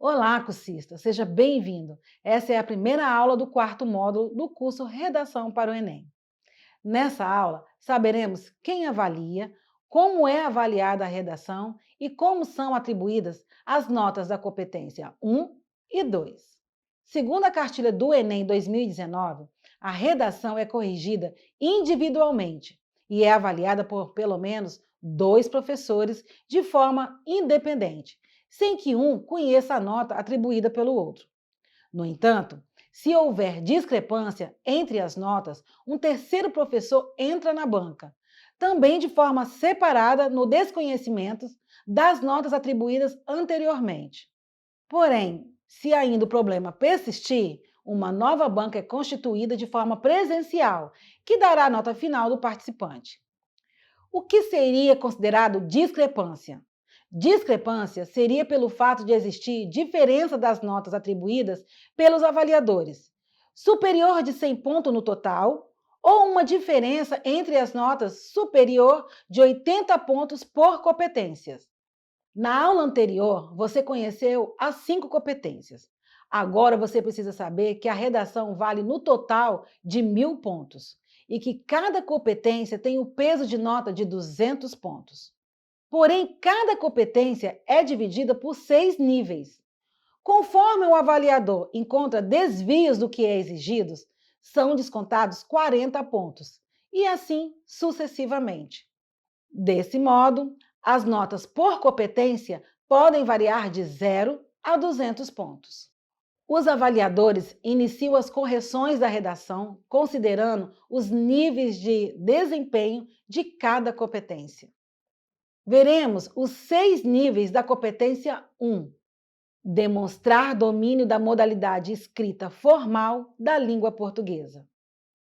Olá, cursista, seja bem-vindo. Essa é a primeira aula do quarto módulo do curso Redação para o Enem. Nessa aula, saberemos quem avalia, como é avaliada a redação e como são atribuídas as notas da competência 1 e 2. Segundo a cartilha do Enem 2019, a redação é corrigida individualmente e é avaliada por pelo menos dois professores de forma independente, sem que um conheça a nota atribuída pelo outro. No entanto, se houver discrepância entre as notas, um terceiro professor entra na banca, também de forma separada no desconhecimento das notas atribuídas anteriormente. Porém, se ainda o problema persistir, uma nova banca é constituída de forma presencial, que dará a nota final do participante. O que seria considerado discrepância? Discrepância seria pelo fato de existir diferença das notas atribuídas pelos avaliadores, superior de 100 pontos no total, ou uma diferença entre as notas superior de 80 pontos por competências. Na aula anterior, você conheceu as 5 competências. Agora você precisa saber que a redação vale no total de 1.000 pontos e que cada competência tem o peso de nota de 200 pontos. Porém, cada competência é dividida por 6 níveis. Conforme o avaliador encontra desvios do que é exigido, são descontados 40 pontos, e assim sucessivamente. Desse modo, as notas por competência podem variar de 0 a 200 pontos. Os avaliadores iniciam as correções da redação considerando os níveis de desempenho de cada competência. Veremos os 6 níveis da competência 1. Demonstrar domínio da modalidade escrita formal da língua portuguesa.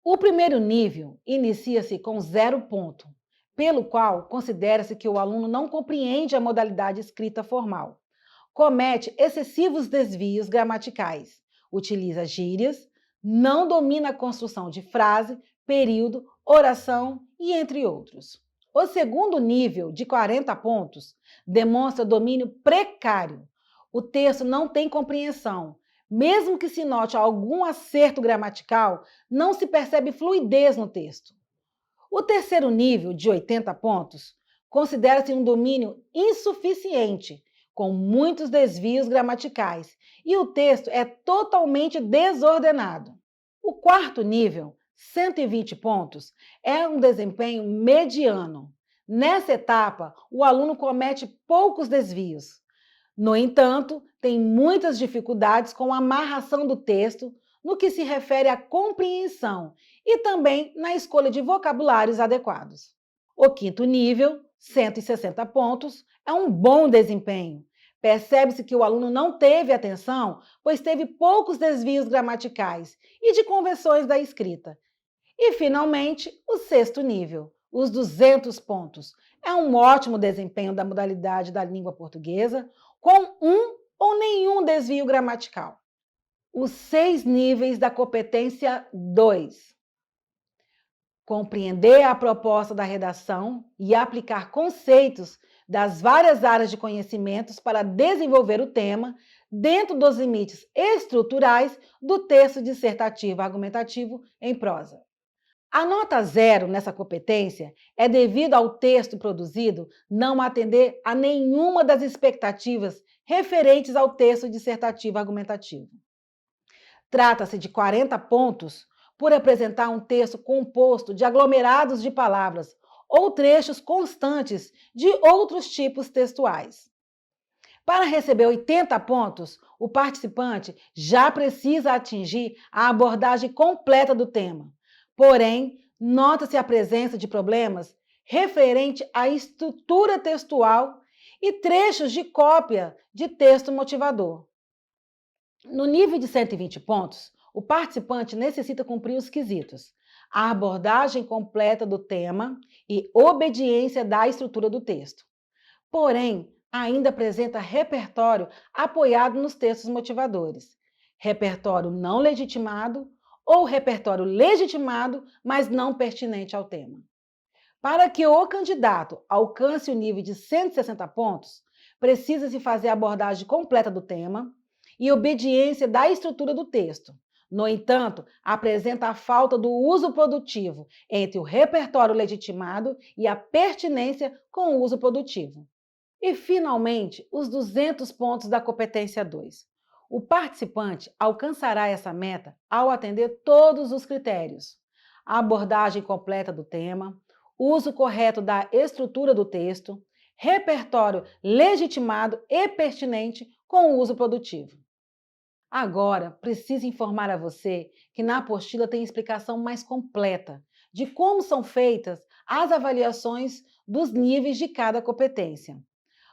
O primeiro nível inicia-se com 0 ponto, pelo qual considera-se que o aluno não compreende a modalidade escrita formal, comete excessivos desvios gramaticais, utiliza gírias, não domina a construção de frase, período, oração e entre outros. O segundo nível, de 40 pontos, demonstra domínio precário. O texto não tem compreensão. Mesmo que se note algum acerto gramatical, não se percebe fluidez no texto. O terceiro nível, de 80 pontos, considera-se um domínio insuficiente, com muitos desvios gramaticais, e o texto é totalmente desordenado. O quarto nível, 120 pontos, é um desempenho mediano. Nessa etapa, o aluno comete poucos desvios. No entanto, tem muitas dificuldades com a amarração do texto no que se refere à compreensão e também na escolha de vocabulários adequados. O quinto nível, 160 pontos, é um bom desempenho. Percebe-se que o aluno não teve atenção, pois teve poucos desvios gramaticais e de conversões da escrita. E, finalmente, o sexto nível, os 200 pontos. É um ótimo desempenho da modalidade da língua portuguesa, com um ou nenhum desvio gramatical. Os 6 níveis da competência 2. Compreender a proposta da redação e aplicar conceitos das várias áreas de conhecimentos para desenvolver o tema dentro dos limites estruturais do texto dissertativo argumentativo em prosa. A nota 0 nessa competência é devido ao texto produzido não atender a nenhuma das expectativas referentes ao texto dissertativo argumentativo. Trata-se de 40 pontos por apresentar um texto composto de aglomerados de palavras ou trechos constantes de outros tipos textuais. Para receber 80 pontos, o participante já precisa atingir a abordagem completa do tema. Porém, nota-se a presença de problemas referente à estrutura textual e trechos de cópia de texto motivador. No nível de 120 pontos, o participante necessita cumprir os quesitos: a abordagem completa do tema e obediência da estrutura do texto. Porém, ainda apresenta repertório apoiado nos textos motivadores, repertório não legitimado ou repertório legitimado, mas não pertinente ao tema. Para que o candidato alcance o nível de 160 pontos, Precisa-se fazer a abordagem completa do tema e obediência da estrutura do texto. No entanto, apresenta a falta do uso produtivo entre o repertório legitimado e a pertinência com o uso produtivo. E, finalmente, os 200 pontos da competência 2. O participante alcançará essa meta ao atender todos os critérios: a abordagem completa do tema, uso correto da estrutura do texto, repertório legitimado e pertinente com o uso produtivo. Agora, preciso informar a você que na apostila tem explicação mais completa de como são feitas as avaliações dos níveis de cada competência,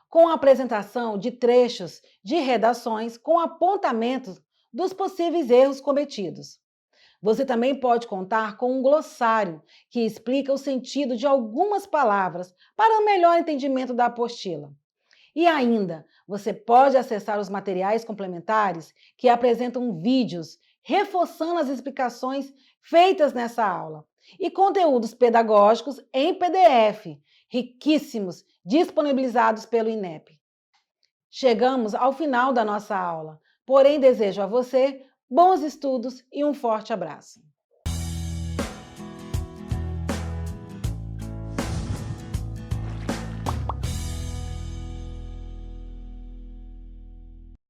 com a apresentação de trechos de redações com apontamentos dos possíveis erros cometidos. Você também pode contar com um glossário que explica o sentido de algumas palavras para o melhor entendimento da apostila. E ainda, você pode acessar os materiais complementares que apresentam vídeos reforçando as explicações feitas nessa aula e conteúdos pedagógicos em PDF, riquíssimos, disponibilizados pelo INEP. Chegamos ao final da nossa aula, porém desejo a você bons estudos e um forte abraço.